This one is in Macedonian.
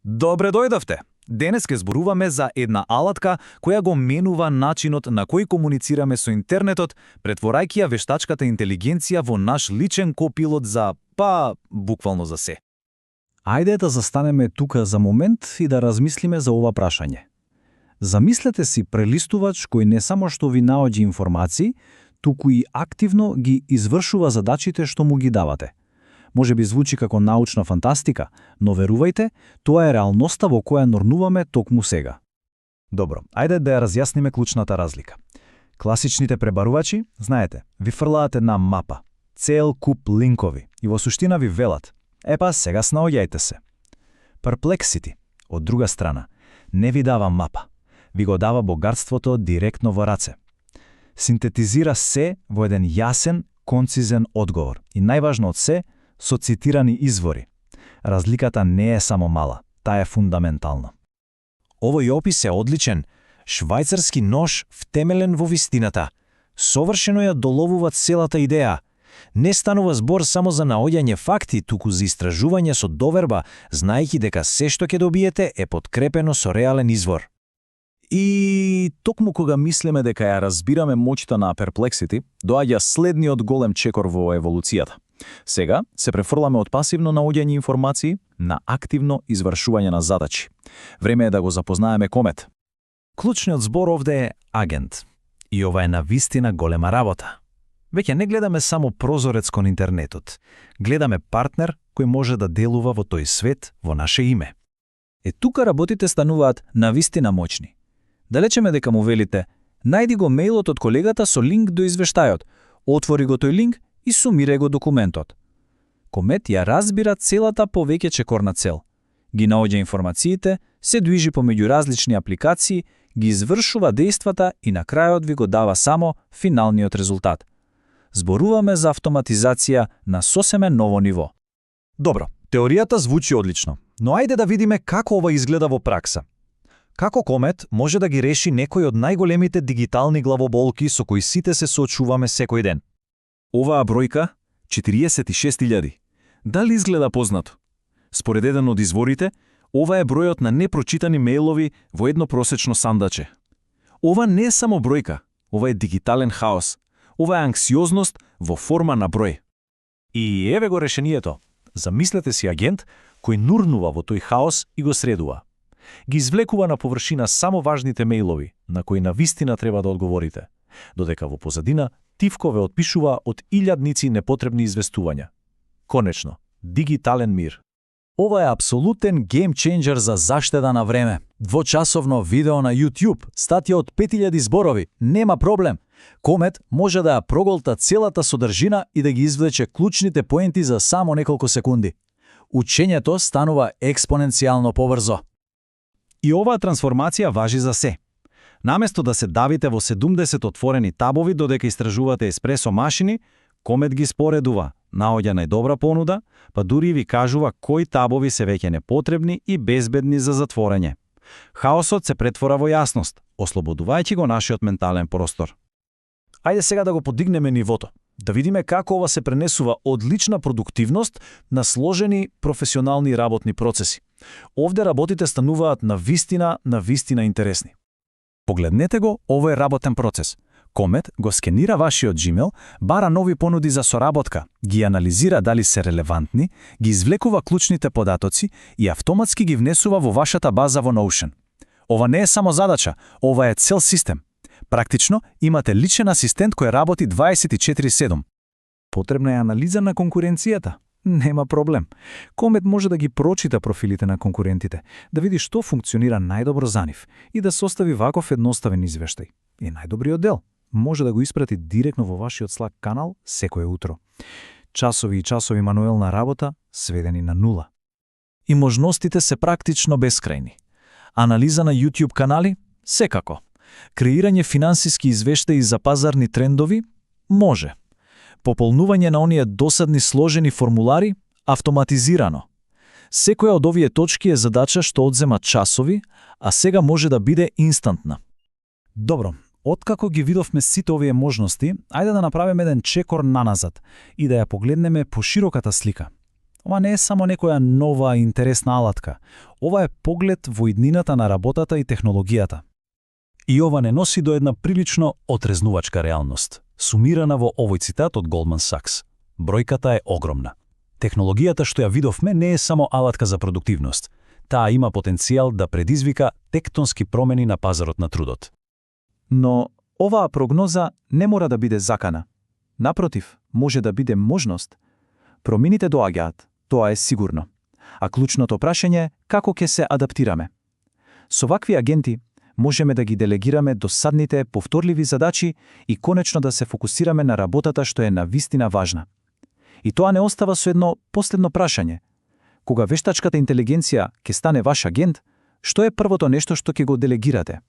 Добре дојдовте! Денес ке зборуваме за една алатка која го менува начинот на кој комуницираме со интернетот, претворајќи ја вештачката интелигенција во наш личен копилот за, буквално за се. Ајде да застанеме тука за момент и да размислиме за ова прашање. Замислете си прелистувач кој не само што ви наоѓа информации, туку и активно ги извршува задачите што му ги давате. Може би звучи како научна фантастика, но верувајте, тоа е реалноста во која норнуваме токму сега. Добро, ајде да ја разјасниме клучната разлика. Класичните пребарувачи, знаете, ви фрлаат една мапа, цел куп линкови и во суштина ви велат: епа, сега снаоѓајте се. Perplexity, од друга страна, не ви дава мапа, ви го дава богатството директно во раце. Синтетизира се во еден јасен, концизен одговор и најважно од се, со цитирани извори. Разликата не е само мала, таа е фундаментална. Овој опис е одличен. Швајцарски нож втемелен во вистината. Совршено ја доловува целата идеја. Не станува збор само за наоѓање факти, туку за истражување со доверба, знаејќи дека се што ќе добиете е подкрепено со реален извор. И токму кога мислиме дека ја разбираме моќта на Perplexity, доаѓа следниот голем чекор во еволуцијата. Сега се префрламе од пасивно наоѓање информации на активно извршување на задачи. Време е да го запознаеме Комет. Клучниот збор овде е агент. И ова е навистина голема работа. Веќе не гледаме само прозорец кон интернетот. Гледаме партнер кој може да делува во тој свет во наше име. Тука работите стануваат навистина моćни. Да речеме дека му велите: најди го мејлот од колегата со линк до извештајот, отвори го тој линк и сумирај го документот. Комет ја разбира целата повеќе чекорна цел. Ги наоѓа информациите, се движи помеѓу различни апликации, ги извршува дејствата и на крајот ви го дава само финалниот резултат. Зборуваме за автоматизација на сосеме ново ниво. Добро, теоријата звучи одлично, но ајде да видиме како ова изгледа во пракса. Како Комет може да ги реши некој од најголемите дигитални главоболки со кои сите се соочуваме секој ден? Оваа бројка, 46.000, дали изгледа познато? Според еден од изворите, ова е бројот на непрочитани мејлови во едно просечно сандаче. Ова не е само бројка, ова е дигитален хаос, ова е анксиозност во форма на број. И еве го решението. Замислете си агент кој нурнува во тој хаос и го средува. Ги извлекува на површина само важните мејлови, на кои навистина треба да одговорите, додека во позадина тивко ве отпишува од илјадници непотребни известувања. Конечно, дигитален мир. Ова е апсолутен геймченџер за заштеда на време. Двочасовно видео на YouTube, статија од 5000 зборови, нема проблем. Комет може да ја проголта целата содржина и да ги извлече клучните поенти за само неколку секунди. Учењето станува експоненцијално побрзо. И оваа трансформација важи за се. Наместо да се давите во 70 отворени табови додека истражувате еспресо машини, Комет ги споредува, наоѓа најдобра понуда, па дури ви кажува кои табови се веќе непотребни и безбедни за затворење. Хаосот се претвора во јасност, ослободувајќи го нашиот ментален простор. Ајде сега да го подигнеме нивото, да видиме како ова се пренесува од лична продуктивност на сложени професионални работни процеси. Овде работите стануваат навистина интересни. Погледнете го овој работен процес. Комет го скенира вашиот Gmail, бара нови понуди за соработка, ги анализира дали се релевантни, ги извлекува клучните податоци и автоматски ги внесува во вашата база во Notion. Ова не е само задача, ова е цел систем. Практично, имате личен асистент кој работи 24/7. Потребна е анализа на конкуренцијата? Нема проблем. Комет може да ги прочита профилите на конкурентите, да види што функционира најдобро за нив и да состави ваков едноставен извештај. И најдобриот дел може да го испрати директно во вашиот Slack канал секое утро. Часови и часови мануелна работа сведени на нула. И можностите се практично бескрајни. Анализа на YouTube канали? Секако. Креирање финансиски извештаи за пазарни трендови? Може. Пополнување на оние досадни сложени формулари? Автоматизирано. Секоја од овие точки е задача што одзема часови, а сега може да биде инстантна. Добро, откако ги видовме сите овие можности, ајде да направиме еден чекор наназад и да ја погледнеме пошироката слика. Ова не е само некоја нова интересна алатка. Ова е поглед во иднината на работата и технологијата. И ова не носи до една прилично отрезнувачка реалност, сумирана во овој цитат од Goldman Sachs. Бројката е огромна. Технологијата што ја видовме не е само алатка за продуктивност. Таа има потенцијал да предизвика тектонски промени на пазарот на трудот. Но оваа прогноза не мора да биде закана. Напротив, може да биде можност. Промените доаѓаат, тоа е сигурно. А клучното прашање е како ќе се адаптираме. Со вакви агенти можеме да ги делегираме досадните, повторливи задачи и конечно да се фокусираме на работата што е навистина важна. И тоа не остава со едно последно прашање. Кога вештачката интелигенција ќе стане ваш агент, што е првото нешто што ќе го делегирате?